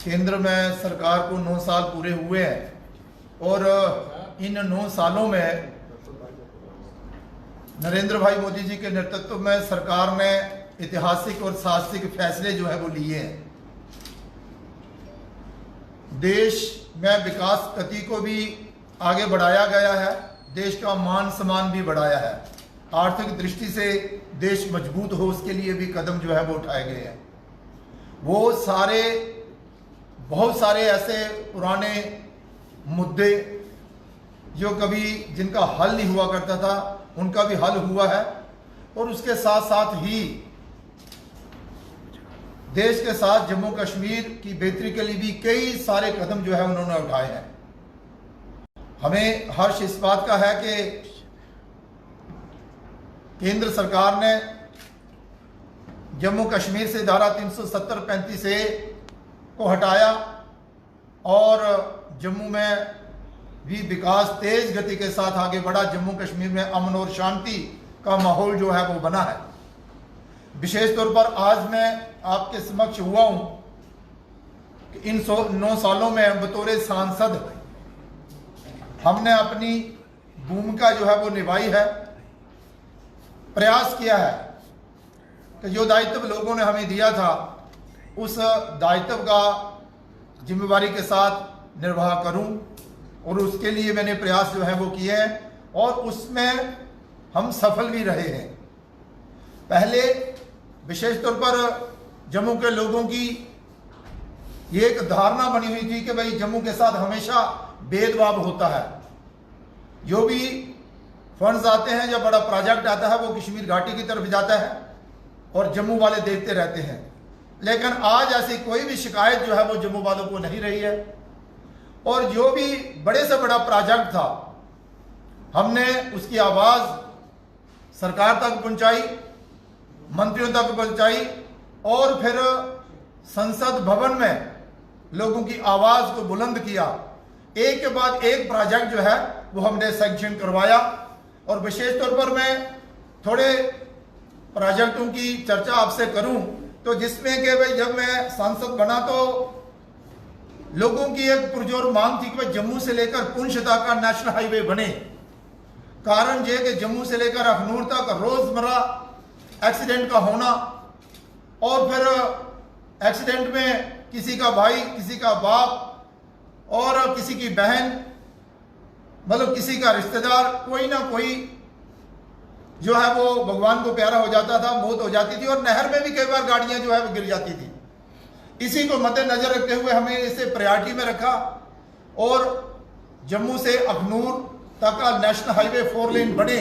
केंद्र में सरकार को 9 साल पूरे हुए हैं और इन 9 सालों में नरेंद्र भाई मोदी जी के नेतृत्व में सरकार ने ऐतिहासिक और साहसिक फैसले जो है वो लिए हैं। देश में विकास गति को भी आगे बढ़ाया गया है, देश का मान सम्मान भी बढ़ाया है, आर्थिक दृष्टि से देश मजबूत हो उसके लिए भी कदम जो है वो उठाए गए हैं। वो बहुत सारे ऐसे पुराने मुद्दे जो कभी जिनका हल नहीं हुआ करता था उनका भी हल हुआ है और उसके साथ साथ ही देश के साथ जम्मू कश्मीर की बेहतरी के लिए भी कई सारे कदम जो है उन्होंने उठाए हैं। हमें हर्ष इस बात का है कि केंद्र सरकार ने जम्मू कश्मीर से धारा 370-35A को हटाया और जम्मू में भी विकास तेज गति के साथ आगे बढ़ा। जम्मू कश्मीर में अमन और शांति का माहौल जो है वो बना है। विशेष तौर पर आज मैं आपके समक्ष हुआ हूं कि इन 9 सालों में बतौर सांसद हमने अपनी भूमिका जो है वो निभाई है। प्रयास किया है कि जो दायित्व लोगों ने हमें दिया था उस दायित्व का जिम्मेवारी के साथ निर्वाह करूं और उसके लिए मैंने प्रयास जो है वो किए हैं और उसमें हम सफल भी रहे हैं। पहले विशेष तौर पर जम्मू के लोगों की ये एक धारणा बनी हुई थी कि भाई जम्मू के साथ हमेशा भेदभाव होता है। जो भी फंड्स आते हैं, जब बड़ा प्रोजेक्ट आता है वो कश्मीर घाटी की तरफ जाता है और जम्मू वाले देखते रहते हैं। लेकिन आज ऐसी कोई भी शिकायत जो है वो जम्मू वालों को नहीं रही है और जो भी बड़े से बड़ा प्रोजेक्ट था हमने उसकी आवाज सरकार तक पहुंचाई, मंत्रियों तक पहुंचाई और फिर संसद भवन में लोगों की आवाज को बुलंद किया। एक के बाद एक प्रोजेक्ट जो है वो हमने सैंक्शन करवाया और विशेष तौर पर मैं थोड़े प्रोजेक्टों की चर्चा आपसे करूं तो जिसमें कि भाई जब मैं सांसद बना तो लोगों की एक पुरजोर मांग थी कि भाई जम्मू से लेकर पुंछ तक का नेशनल हाईवे बने। कारण ये कि जम्मू से लेकर अखनूर तक रोजमर्रा एक्सीडेंट का होना और फिर एक्सीडेंट में किसी का भाई, किसी का बाप और किसी की बहन, मतलब किसी का रिश्तेदार, कोई ना कोई जो है वो भगवान को प्यारा हो जाता था, मौत हो जाती थी और नहर में भी कई बार गाड़ियां जो है वो गिर जाती थी। इसी को मद्देनजर रखते हुए हमने इसे प्रायोरिटी में रखा और जम्मू से अखनूर तक का नेशनल हाईवे 4 लेन बने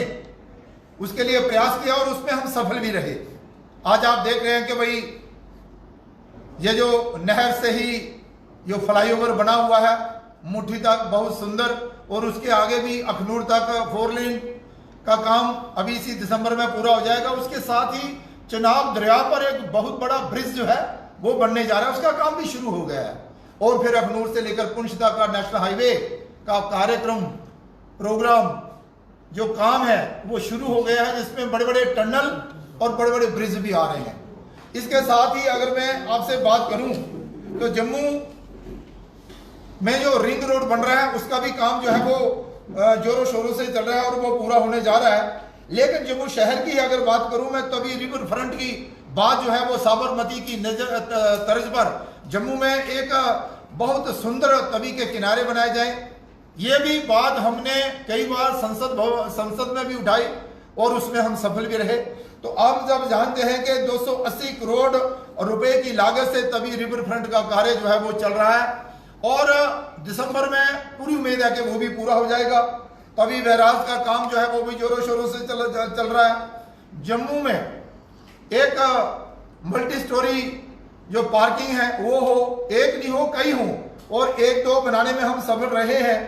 उसके लिए प्रयास किया और उसमें हम सफल भी रहे। आज आप देख रहे हैं कि भाई ये जो नहर से ही जो फ्लाईओवर बना हुआ है मुट्ठी तक, बहुत सुंदर, और उसके आगे भी अखनूर तक 4 लेन का काम अभी इसी दिसंबर में पूरा हो जाएगा। उसके साथ ही चिनाब दरिया पर एक बहुत बड़ा ब्रिज जो है वो बनने जा रहा है, उसका काम भी शुरू हो गया है। और फिर अखनूर से लेकर पुंछ तक का नेशनल हाईवे का कार्यक्रम, प्रोग्राम, जो काम है वो शुरू हो गया है, जिसमें बड़े बड़े टनल और बड़े बड़े ब्रिज भी आ रहे हैं। इसके साथ ही अगर मैं आपसे बात करूं तो जम्मू में जो रिंग रोड बन रहा है उसका भी काम जो है वो जोरों शोरों से चल रहा है और वो पूरा होने जा रहा है। लेकिन जम्मू शहर की अगर बात करूं मैं तो अभी रिवर फ्रंट की बात जो है वो साबरमती की तर्ज पर जम्मू में एक बहुत सुंदर तवी के किनारे बनाए जाए, ये भी बात हमने कई बार संसद में भी उठाई और उसमें हम सफल भी रहे। तो आप जब जानते हैं कि 280 करोड़ रुपए की लागत से तभी रिवर फ्रंट का कार्य जो है वो चल रहा है और दिसंबर में पूरी उम्मीद है कि वो भी पूरा हो जाएगा। तभी बैराज का काम जो है वो भी जोरों शोरों से चल रहा है। जम्मू में एक मल्टी स्टोरी जो पार्किंग है वो हो, एक नहीं हो कई हो, और 1-2 बनाने में हम सफल रहे हैं।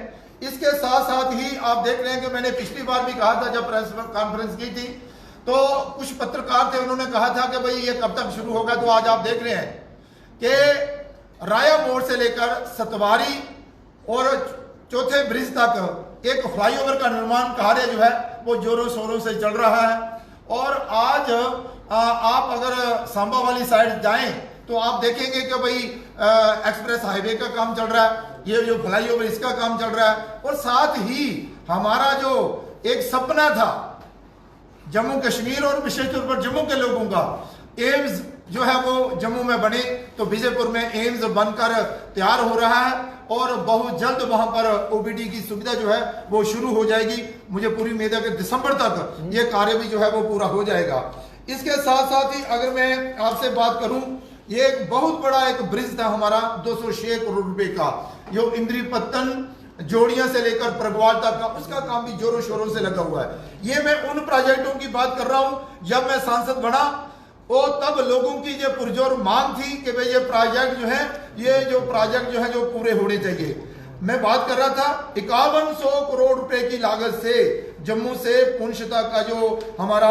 इसके साथ साथ ही आप देख रहे हैं कि मैंने पिछली बार भी कहा था जब प्रेस कॉन्फ्रेंस की थी तो कुछ पत्रकार थे, उन्होंने कहा था कि भाई ये कब तक शुरू होगा। तो आज आप देख रहे हैं कि राया मोड़ से लेकर सतवारी और चौथे ब्रिज तक एक फ्लाईओवर का निर्माण कार्य जो है वो जोरों शोरों से चल रहा है। और आज आप अगर सांबा वाली साइड जाएं तो आप देखेंगे कि भाई एक्सप्रेस हाईवे का काम चल रहा है, ये जो फ्लाईओवर इसका काम चल रहा है, और साथ ही हमारा जो एक सपना था जम्मू कश्मीर और विशेष तौर पर जम्मू के लोगों का, एम्स जो है वो जम्मू में बने, तो विजयपुर में एम्स बनकर तैयार हो रहा है और बहुत जल्द वहां पर ओपीडी की सुविधा जो है वो शुरू हो जाएगी। मुझे पूरी उम्मीद है कि दिसंबर तक ये कार्य भी जो है वो पूरा हो जाएगा। इसके साथ साथ ही अगर मैं आपसे बात करूं, ये एक बहुत बड़ा एक ब्रिज था हमारा 206 करोड़ रुपए का, जो इंद्रीपत्तन जोड़ियां से लेकर प्रगवाल तक का, उसका काम भी जोरों शोरों से लगा हुआ है। ये मैं उन प्रोजेक्टों की बात कर रहा हूं, जब मैं सांसद बना वो तब लोगों की जो पुरजोर मांग थी कि भाई ये प्रोजेक्ट जो है, ये जो प्रोजेक्ट जो है जो पूरे होने चाहिए। मैं बात कर रहा था 5100 करोड़ रुपए की लागत से जम्मू से पुंछ तक का जो हमारा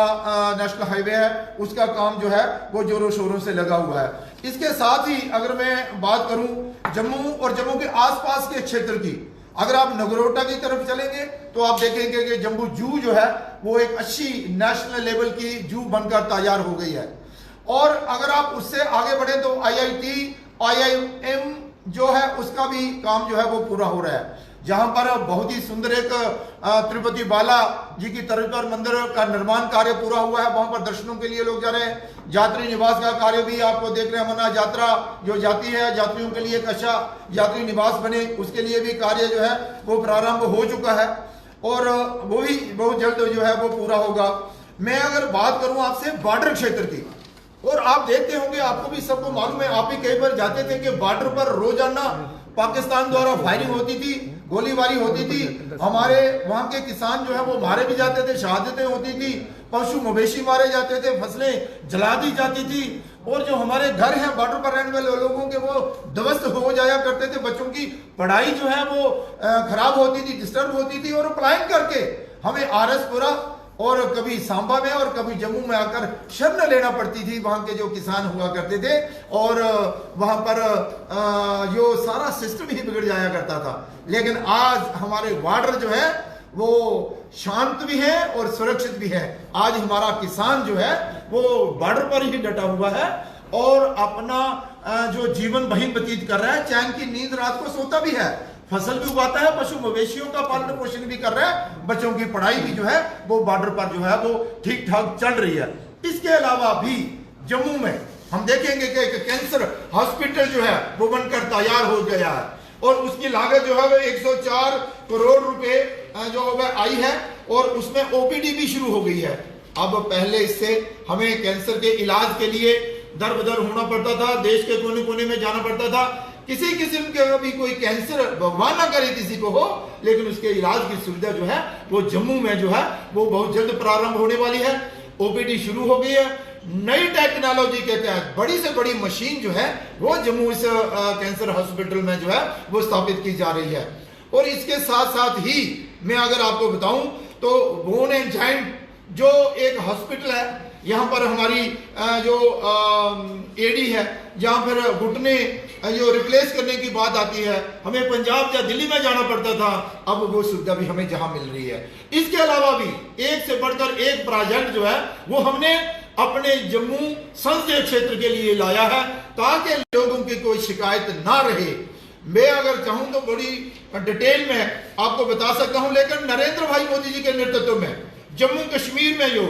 नेशनल हाईवे है उसका काम जो है वो जोरों शोरों से लगा हुआ है। इसके साथ ही अगर मैं बात करूं जम्मू और जम्मू के आसपास के क्षेत्र की, अगर आप नगरोटा की तरफ चलेंगे तो आप देखेंगे कि जम्मू जू जो है वो एक अच्छी नेशनल लेवल की जू बनकर तैयार हो गई है। और अगर आप उससे आगे बढ़े तो IIT IIM जो है उसका भी काम जो है वो पूरा हो रहा है, जहां पर बहुत ही सुंदर एक तिरुपति बाला जी की तर्ज पर मंदिर का निर्माण कार्य पूरा हुआ है। वहां पर दर्शनों के लिए लोग जा रहे हैं। यात्री निवास का कार्य भी आपको देख रहे हैं, अमरनाथ यात्रा जो जाती है यात्रियों के लिए एक अच्छा यात्री निवास बने, उसके लिए भी कार्य जो है वो प्रारंभ हो चुका है और वो भी बहुत जल्द जो है वो पूरा होगा। मैं अगर बात करूं आपसे बॉर्डर क्षेत्र की, और आप देखते होंगे, आपको भी सबको मालूम है, आप भी कई बार जाते थे कि बॉर्डर पर रोजाना पाकिस्तान द्वारा फायरिंग होती थी, गोलीबारी होती थी, हमारे वहां के किसान जो है वो मारे भी जाते थे, शहादतें होती थी, पशु मवेशी मारे जाते थे, फसलें जला दी जाती थी, और जो हमारे घर हैं बॉर्डर पर रहने वाले लोगों के वो ध्वस्त हो जाया करते थे, बच्चों की पढ़ाई जो है वो खराब होती थी, डिस्टर्ब होती थी, और पलायन करके हमें RSपुरा और कभी सांबा में और कभी जम्मू में आकर शरण लेना पड़ती थी वहां के जो किसान हुआ करते थे, और वहां पर जो सारा सिस्टम ही बिगड़ जाया करता था। लेकिन आज हमारे बॉर्डर जो है वो शांत भी है और सुरक्षित भी है। आज हमारा किसान जो है वो बॉर्डर पर ही डटा हुआ है और अपना जो जीवन वही व्यतीत कर रहा है, चैन की नींद रात को सोता भी है, फसल भी उगाता है, पशु मवेशियों का पालन पोषण भी कर रहा है, बच्चों की पढ़ाई भी जो है वो बॉर्डर पर जो है वो ठीक ठाक चल रही है। इसके अलावा भी जम्मू में हम देखेंगे कि एक कैंसर हॉस्पिटल जो है वो बनकर तैयार हो गया है और उसकी लागत जो है वो 104 करोड़ रुपए जो आई है और उसमें OPD भी शुरू हो गई है। अब पहले इससे हमें कैंसर के इलाज के लिए दर बदर होना पड़ता था, देश के कोने कोने में जाना पड़ता था, किसी किस्म के भी कोई कैंसर भगवान ना करे किसी को हो, लेकिन उसके इलाज की सुविधा जो है वो जम्मू में जो है वो बहुत जल्द प्रारंभ होने वाली है। OPD शुरू हो गई है। नई टेक्नोलॉजी के तहत बड़ी से बड़ी मशीन जो है वो जम्मू इस कैंसर हॉस्पिटल में जो है वो स्थापित की जा रही है। और इसके साथ साथ ही मैं अगर आपको बताऊं तो बोन एंड जॉइंट जो एक हॉस्पिटल है, यहाँ पर हमारी जो AD है, जहाँ फिर घुटने जो रिप्लेस करने की बात आती है, हमें पंजाब या दिल्ली में जाना पड़ता था, अब वो सुविधा भी हमें जहाँ मिल रही है। इसके अलावा भी एक से बढ़कर एक प्रोजेक्ट जो है वो हमने अपने जम्मू संसदीय क्षेत्र के लिए लाया है ताकि लोगों की कोई शिकायत ना रहे। मैं अगर चाहूं तो बड़ी डिटेल में आपको बता सकता हूं, लेकिन नरेंद्र भाई मोदी जी के नेतृत्व में जम्मू कश्मीर में जो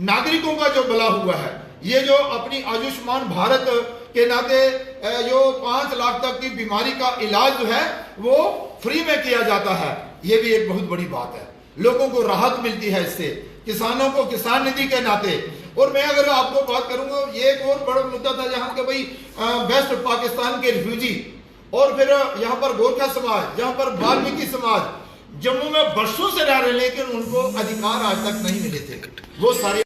नागरिकों का जो भला हुआ है, ये जो अपनी आयुष्मान भारत के नाते जो 5 लाख तक की बीमारी का इलाज जो है वो फ्री में किया जाता है, ये भी एक बहुत बड़ी बात है। लोगों को राहत मिलती है इससे, किसानों को किसान निधि के नाते। और मैं अगर आपको बात करूंगा, ये एक और बड़ा मुद्दा था जहां के भाई वेस्ट पाकिस्तान के रिफ्यूजी और फिर यहाँ पर गोरखा समाज, यहाँ पर वाल्मीकि समाज जम्मू में वर्षों से रह रहे, लेकिन उनको अधिकार आज तक नहीं मिले थे। वो सारे